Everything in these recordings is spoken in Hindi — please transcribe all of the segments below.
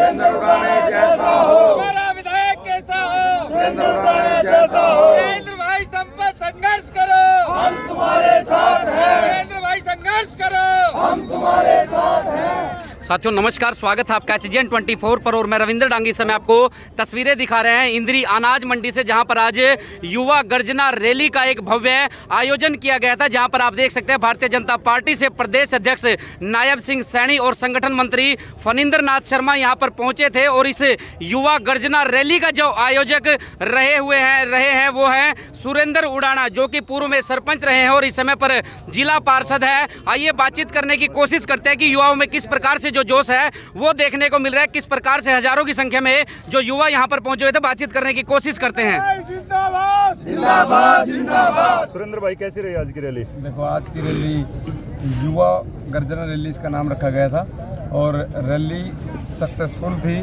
सुरेंद्र उड़ाने जैसा हो, हमारा विधायक कैसा हो, सुरेंद्र उड़ाने जैसा हो। सुरेंद्र भाई संपर्क संघर्ष करो, हम तुम्हारे साथ हैं, सुरेंद्र भाई संघर्ष करो, हम तुम्हारे साथ हैं। साथियों नमस्कार, स्वागत है आपका HGN 24 पर और मैं रविंद्र डांगी। समय आपको तस्वीरें दिखा रहे हैं इंद्री अनाज मंडी से, जहां पर आज युवा गर्जना रैली का एक भव्य आयोजन किया गया था, जहां पर आप देख सकते हैं भारतीय जनता पार्टी से प्रदेश अध्यक्ष नायब सिंह सैनी और संगठन मंत्री फणींद्र नाथ शर्मा यहां पर पहुंचे थे। और इस युवा गर्जना रैली का जो आयोजक रहे हैं वो हैं सुरेंद्र उड़ाना, जो कि पूर्व में सरपंच रहे हैं और इस समय पर जिला पार्षद है। आइए बातचीत करने की कोशिश करते हैं कि युवाओं में किस प्रकार से जो जोश है वो देखने को मिल रहा है, किस प्रकार से हजारों की संख्या में जो युवा यहाँ पर पहुंचे हुए थे। बातचीत करने की कोशिश करते हैं। जिंदाबाद जिंदाबाद जिंदाबाद। सुरेंद्र भाई कैसी रही आज की रैली? देखो, आज की रैली युवा गर्जना रैली इसका नाम रखा गया था और रैली सक्सेसफुल थी।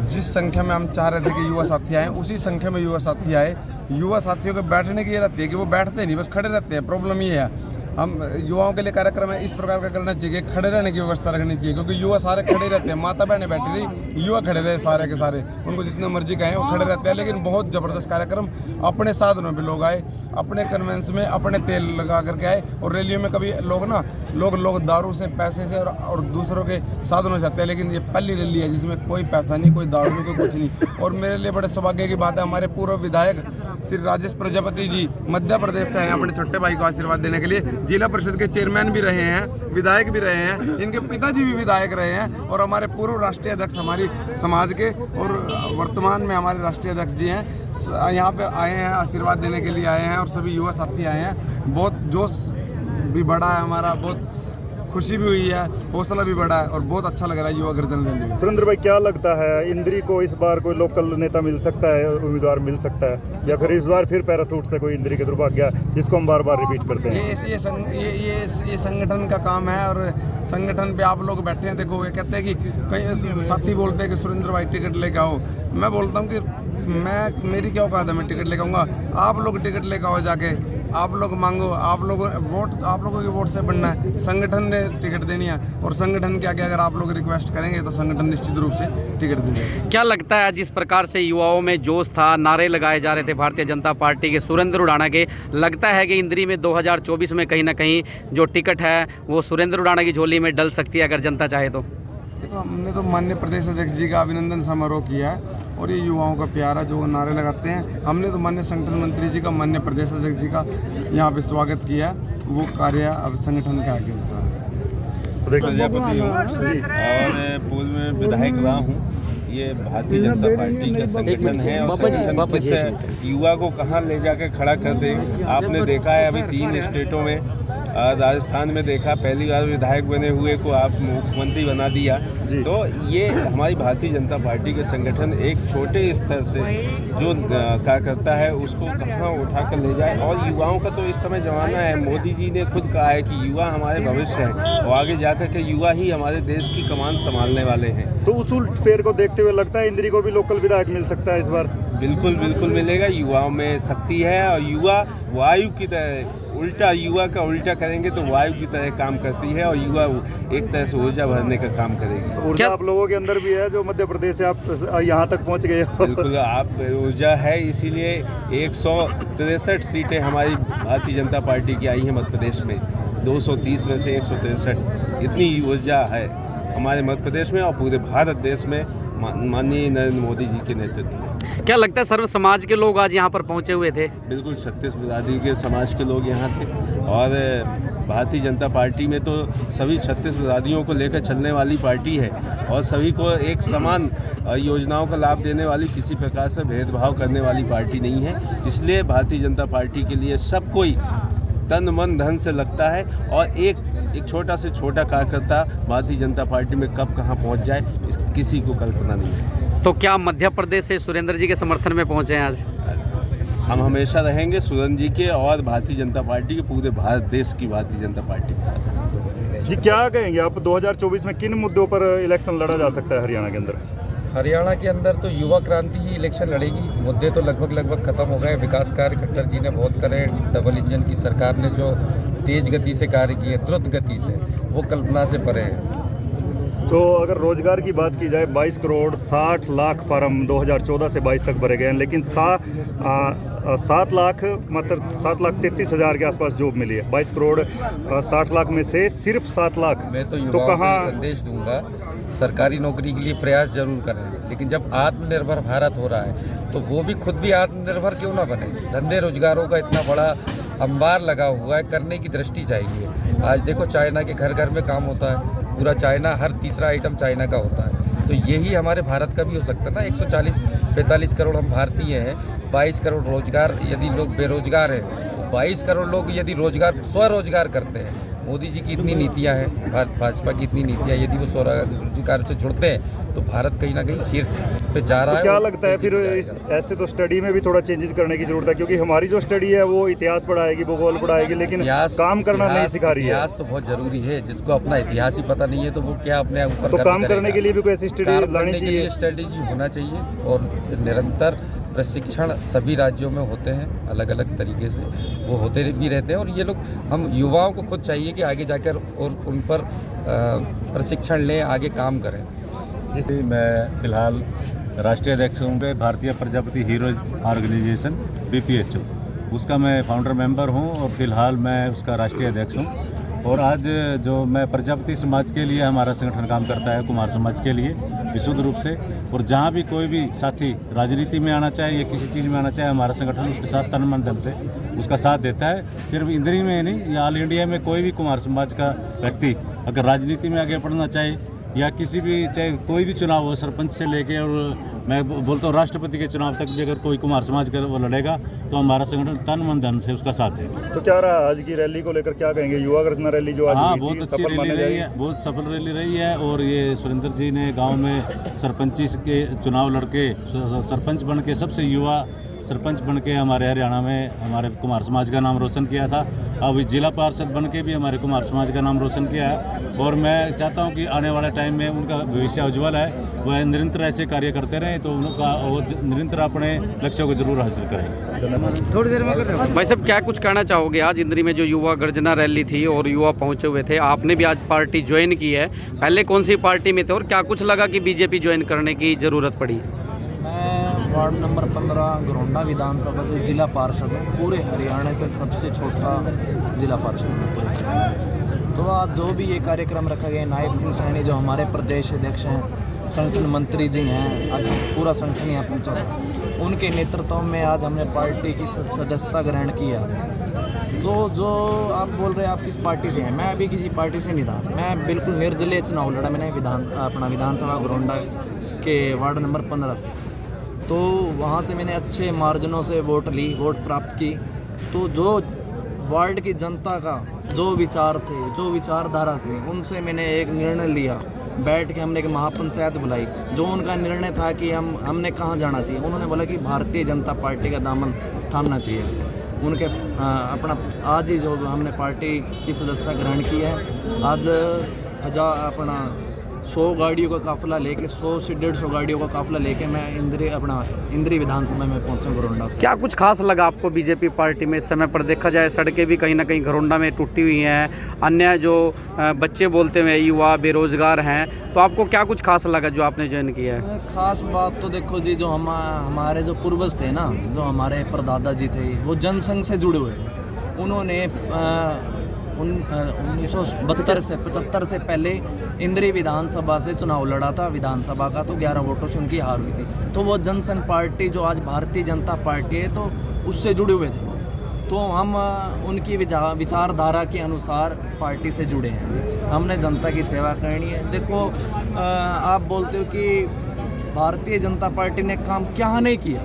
जिस संख्या में हम चाह रहे थे कि युवा साथी आए, उसी संख्या में युवा साथी आए। युवा साथियों के बैठने की ये रहती है कि वो बैठते नहीं, बस खड़े रहते हैं। प्रॉब्लम ये है, हम युवाओं के लिए कार्यक्रम है इस प्रकार का करना चाहिए, खड़े रहने की व्यवस्था रखनी चाहिए, क्योंकि युवा सारे खड़े रहते हैं। माता बहनें बैठी रही, युवा खड़े रहे सारे के सारे, उनको जितना मर्जी कहें वो खड़े रहते हैं। लेकिन बहुत ज़बरदस्त कार्यक्रम, अपने साधनों पे लोग आए, अपने कन्वेंस में अपने तेल लगा करके आए। और रैलियों में कभी लोग दारू से, पैसे से और दूसरों के साधनों से आते हैं, लेकिन ये पहली रैली है जिसमें कोई पैसा नहीं, कोई दारू नहीं, कोई कुछ नहीं। और मेरे लिए बड़े सौभाग्य की बात है, हमारे पूर्व विधायक श्री राजेश प्रजापति जी मध्य प्रदेश से आए अपने छोटे भाई को आशीर्वाद देने के लिए। जिला परिषद के चेयरमैन भी रहे हैं, विधायक भी रहे हैं, इनके पिताजी भी विधायक रहे हैं और हमारे पूर्व राष्ट्रीय अध्यक्ष हमारी समाज के और वर्तमान में हमारे राष्ट्रीय अध्यक्ष जी हैं, यहाँ पे आए हैं, आशीर्वाद देने के लिए आए हैं। और सभी युवा साथी आए हैं। बहुत जोश भी बढ़ा है हमारा, बहुत खुशी भी हुई है, हौसला भी बढ़ा है और बहुत अच्छा लग रहा है युवा गर्जना रैली में। सुरेंद्र भाई क्या लगता है, इंद्री को इस बार कोई लोकल नेता मिल सकता है, उम्मीदवार मिल सकता है, या फिर इस बार फिर पैरासूट से कोई इंद्री के थ्रू भाग गया, जिसको हम बार बार रिपीट करते हैं? ये संगठन का काम है और संगठन पे आप लोग बैठे हैं। देखो, ये कहते हैं कि कई साथी बोलते हैं कि सुरेंद्र भाई टिकट लेके आओ। मैं बोलता हूँ कि मेरी क्या औकात है, मैं टिकट लेके आऊँगा? आप लोग टिकट लेके आओ, जाके आप लोग मांगो, आप लोगों की वोट से बनना है। संगठन ने टिकट देनी है और संगठन के आगे अगर आप लोग रिक्वेस्ट करेंगे तो संगठन निश्चित रूप से टिकट देगा। क्या लगता है जिस प्रकार से युवाओं में जोश था, नारे लगाए जा रहे थे भारतीय जनता पार्टी के सुरेंद्र उड़ाना के, लगता है कि इंद्री में 2024 में कहीं ना कहीं जो टिकट है वो सुरेंद्र उड़ाना की झोली में डल सकती है अगर जनता चाहे तो? देखो, हमने तो माननीय प्रदेश अध्यक्ष जी का अभिनंदन समारोह किया है और ये युवाओं का प्यार है जो वो नारे लगाते हैं। हमने तो माननीय संगठन मंत्री जी का, माननीय प्रदेश अध्यक्ष जी का यहाँ पे स्वागत किया है। वो कार्य अब संगठन के आगे प्रजापति हूँ और पूर्व में विधायक रहा हूँ। ये भारतीय जनता पार्टी का संगठन है और संगठन किस युवा को कहाँ ले जाकर खड़ा कर दे। आपने देखा है अभी 3 स्टेटों में, राजस्थान में देखा, पहली बार विधायक बने हुए को आप मुख्यमंत्री बना दिया। तो ये हमारी भारतीय जनता पार्टी के संगठन एक छोटे स्तर से जो कार्यकर्ता है उसको कहाँ उठा कर ले जाए। और युवाओं का तो इस समय जमाना है, मोदी जी ने खुद कहा है कि युवा हमारे भविष्य हैं और आगे जाकर के युवा ही हमारे देश की कमान संभालने वाले हैं। तो उसूल फेर को देखते हुए लगता है इंद्री को भी लोकल विधायक मिल सकता है इस बार? बिल्कुल बिल्कुल मिलेगा। युवाओं में शक्ति है और युवा वायु की तरह, उल्टा युवा का उल्टा करेंगे तो वायु की तरह काम करती है और युवा एक तरह से ऊर्जा भरने का काम करेगी। ऊर्जा आप लोगों के अंदर भी है जो मध्य प्रदेश से आप यहाँ तक पहुँच गए हो। बिल्कुल, आप ऊर्जा है, इसीलिए 163 सीटें हमारी भारतीय जनता पार्टी की आई हैं मध्य प्रदेश में। 230 में से 163, इतनी ऊर्जा है हमारे मध्य प्रदेश में और पूरे भारत देश में माननीय नरेंद्र मोदी जी के नेतृत्व में। क्या लगता है सर्व समाज के लोग आज यहाँ पर पहुँचे हुए थे? बिल्कुल, 36 बिरादरी के समाज के लोग यहाँ थे और भारतीय जनता पार्टी में तो सभी 36 बिरादरियों को लेकर चलने वाली पार्टी है और सभी को एक समान योजनाओं का लाभ देने वाली, किसी प्रकार से भेदभाव करने वाली पार्टी नहीं है। इसलिए भारतीय जनता पार्टी के लिए सब कोई तन मन धन से लगता है और एक छोटा से छोटा कार्यकर्ता भारतीय जनता पार्टी में कब कहाँ पहुँच जाए इस किसी को कल्पना नहीं है। तो क्या मध्य प्रदेश से सुरेंद्र जी के समर्थन में पहुँचे हैं आज? हम हमेशा रहेंगे सुरेंद्र जी के और भारतीय जनता पार्टी के, पूरे भारत देश की भारतीय जनता पार्टी के साथ। जी क्या कहेंगे आप, 2024 में किन मुद्दों पर इलेक्शन लड़ा जा सकता है हरियाणा के अंदर? हरियाणा के अंदर तो युवा क्रांति ही इलेक्शन लड़ेगी। मुद्दे तो लगभग खत्म हो गए। विकास कार्य खट्टर जी ने बहुत करे, डबल इंजन की सरकार ने जो तेज गति से कार्य किए, द्रुत गति से, वो कल्पना से परे है। तो अगर रोजगार की बात की जाए 22 करोड़ 60 लाख फार्म 2014 से 22 तक भरे गए हैं, लेकिन 7 लाख मतलब 7,33,000 के आसपास जॉब मिली है। 22 करोड़ 60 लाख में से सिर्फ 7 लाख। मैं तो युवाओं को ये संदेश दूंगा, सरकारी नौकरी के लिए प्रयास जरूर करें, लेकिन जब आत्मनिर्भर भारत हो रहा है तो वो भी खुद भी आत्मनिर्भर क्यों ना बने। धंधे रोजगारों का इतना बड़ा अंबार लगा हुआ है, करने की दृष्टि चाहिए। आज देखो चाइना के घर घर में काम होता है, पूरा चाइना, हर तीसरा आइटम चाइना का होता है। तो यही हमारे भारत का भी हो सकता है ना। 140-45 करोड़ हम भारतीय हैं, 22 करोड़ रोजगार, यदि लोग बेरोजगार हैं, 22 करोड़ लोग यदि रोजगार स्वरोजगार करते हैं, मोदी जी की इतनी नीतियां हैं, भाजपा की इतनी नीतियां, यदि वो स्वरोजगार से जुड़ते हैं तो भारत कहीं ना कहीं शीर्ष पे जा रहा है। क्या लगता है फिर ऐसे तो स्टडी में भी थोड़ा चेंजेस करने की जरूरत है, क्योंकि हमारी जो स्टडी है वो इतिहास पढ़ाएगी, भूगोल पढ़ाएगी, लेकिन काम करना नहीं सिखा रही है। इतिहास तो बहुत जरूरी है, जिसको अपना इतिहास ही पता नहीं है तो वो क्या अपने ऊपर तो काम करने के लिए भी कोई ऐसी स्टडी लानी चाहिए, स्ट्रेटेजी होना चाहिए। और निरंतर प्रशिक्षण सभी राज्यों में होते हैं, अलग अलग तरीके से वो होते भी रहते हैं। और ये लोग, हम युवाओं को खुद चाहिए कि आगे जाकर और उन पर प्रशिक्षण लें, आगे काम करें। जैसे मैं फिलहाल राष्ट्रीय अध्यक्ष हूँ भारतीय प्रजापति हीरोज ऑर्गेनाइजेशन BPHO, उसका मैं फाउंडर मेंबर हूँ और फिलहाल मैं उसका राष्ट्रीय अध्यक्ष हूँ। और आज जो मैं प्रजापति समाज के लिए हमारा संगठन काम करता है, कुमार समाज के लिए विशुद्ध रूप से, और जहाँ भी कोई भी साथी राजनीति में आना चाहे या किसी चीज़ में आना चाहे, हमारा संगठन उसके साथ तन मन धन से उसका साथ देता है। सिर्फ इंद्री में नहीं, या ऑल इंडिया में कोई भी कुमार समाज का व्यक्ति अगर राजनीति में आगे बढ़ना चाहे या किसी भी, चाहे कोई भी चुनाव हो, सरपंच से लेके और मैं बोलता हूँ राष्ट्रपति के चुनाव तक भी अगर कोई कुमार समाज का वो लड़ेगा तो हमारा संगठन तन मन धन से उसका साथ है। तो क्या रहा आज की रैली को लेकर, क्या कहेंगे? युवा गर्जना रैली जो आज हाँ, बहुत अच्छी रैली रही है, बहुत सफल रैली रही है। और ये सुरेंद्र जी ने गांव में सरपंची के चुनाव लड़के सरपंच बन के, सबसे युवा सरपंच बन के हमारे हरियाणा में हमारे कुमार समाज का नाम रोशन किया था। अब जिला पार्षद बन के भी हमारे कुमार समाज का नाम रोशन किया है। और मैं चाहता हूं कि आने वाले टाइम में उनका भविष्य उज्ज्वल है, वह निरंतर ऐसे कार्य करते रहें तो उनका वो निरंतर अपने लक्ष्यों को जरूर हासिल करें। थोड़ी देर में भाई साहब, क्या कुछ कहना चाहोगे? आज इंद्री में जो युवा गर्जना रैली थी और युवा पहुंचे हुए थे, आपने भी आज पार्टी ज्वाइन की है, पहले कौन सी पार्टी में थे और क्या कुछ लगा कि बीजेपी ज्वाइन करने की ज़रूरत पड़ी? मैं वार्ड नंबर 15 घरोंडा विधानसभा से जिला पार्षद हूँ, पूरे हरियाणा से सबसे छोटा जिला पार्षद हूँ पूरे। तो आज जो भी ये कार्यक्रम रखा गया, नायब सिंह सैनी जो हमारे प्रदेश अध्यक्ष हैं, संगठन मंत्री जी हैं, आज पूरा संगठन यहाँ पहुँचा था, उनके नेतृत्व में आज हमने पार्टी की सदस्यता ग्रहण किया। तो जो आप बोल रहे हैं आप किस पार्टी से हैं, मैं अभी किसी पार्टी से नहीं था, मैं बिल्कुल निर्दलीय चुनाव लड़ा। मैंने विधानसभा घरोंडा के वार्ड नंबर 15 से, तो वहाँ से मैंने अच्छे मार्जिनों से वोट प्राप्त की। तो जो वार्ड की जनता का जो विचार थे, जो विचारधारा थी, उनसे मैंने एक निर्णय लिया, बैठ के हमने एक महापंचायत बुलाई। जो उनका निर्णय था कि हमने कहाँ जाना चाहिए, उन्होंने बोला कि भारतीय जनता पार्टी का दामन थामना चाहिए। उनके अपना आज ही जो हमने पार्टी की सदस्यता ग्रहण की है, आज 100 गाड़ियों का काफिला लेके, 100 से 150 गाड़ियों का काफिला लेके मैं इंद्री विधानसभा में पहुंचा घरोंडा से। क्या कुछ खास लगा आपको बीजेपी पार्टी में? इस समय पर देखा जाए सड़कें भी कहीं ना कहीं घरोंडा में टूटी हुई हैं, अन्य जो बच्चे बोलते हुए युवा बेरोजगार हैं, तो आपको क्या कुछ खास लगा जो आपने ज्वाइन किया है? खास बात तो देखो जी, जो हमारे जो पूर्वज थे ना, जो हमारे परदादा जी थे, वो जनसंघ से जुड़े हुए थे। उन्होंने 1972 से 75 से पहले इंद्री विधानसभा से चुनाव लड़ा था विधानसभा का, तो 11 वोटों से उनकी हार हुई थी। तो वो जनसंघ पार्टी जो आज भारतीय जनता पार्टी है, तो उससे जुड़े हुए थे। तो हम उनकी विचारधारा के अनुसार पार्टी से जुड़े हैं। हमने जनता की सेवा करनी है। देखो आप बोलते हो कि भारतीय जनता पार्टी ने काम क्या नहीं किया,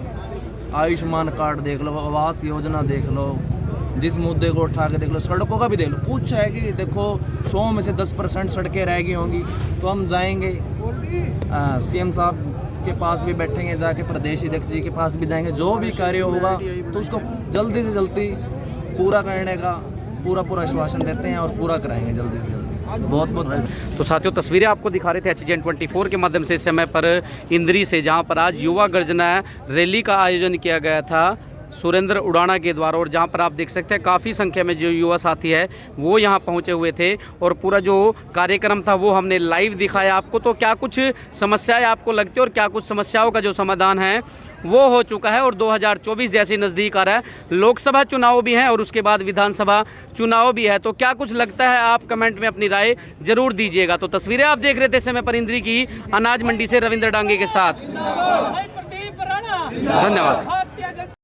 आयुष्मान कार्ड देख लो, आवास योजना देख लो, जिस मुद्दे को उठा के देख लो, सड़कों का भी देख लो। पूछ है कि देखो 100 में से 10% सड़कें रह गई होंगी, तो हम जाएंगे CM साहब के पास भी बैठेंगे, जाके प्रदेश अध्यक्ष जी के पास भी जाएंगे, जो भी कार्य होगा तो उसको जल्दी से जल्दी पूरा करने का पूरा आश्वासन देते हैं और पूरा कराएंगे जल्दी से जल्दी। बहुत धन्यवाद। तो साथियों, तस्वीरें आपको दिखा रहे थे HGN 24 के माध्यम से इस समय पर इंद्री से, जहां पर आज युवा गर्जना रैली का आयोजन किया गया था। सुरेंद्र उड़ाना के द्वारा। और जहां पर आप देख सकते हैं काफ़ी संख्या में जो युवा साथी है वो यहां पहुंचे हुए थे और पूरा जो कार्यक्रम था वो हमने लाइव दिखाया आपको। तो क्या कुछ समस्याएं आपको लगती है और क्या कुछ समस्याओं का जो समाधान है वो हो चुका है और 2024 जैसे नज़दीक आ रहा है, लोकसभा चुनाव भी हैं और उसके बाद विधानसभा चुनाव भी है। तो क्या कुछ लगता है आप कमेंट में अपनी राय जरूर दीजिएगा। तो तस्वीरें आप देख रहे थे समय पर इंद्री की अनाज मंडी से रविंद्र डांगे के साथ। धन्यवाद।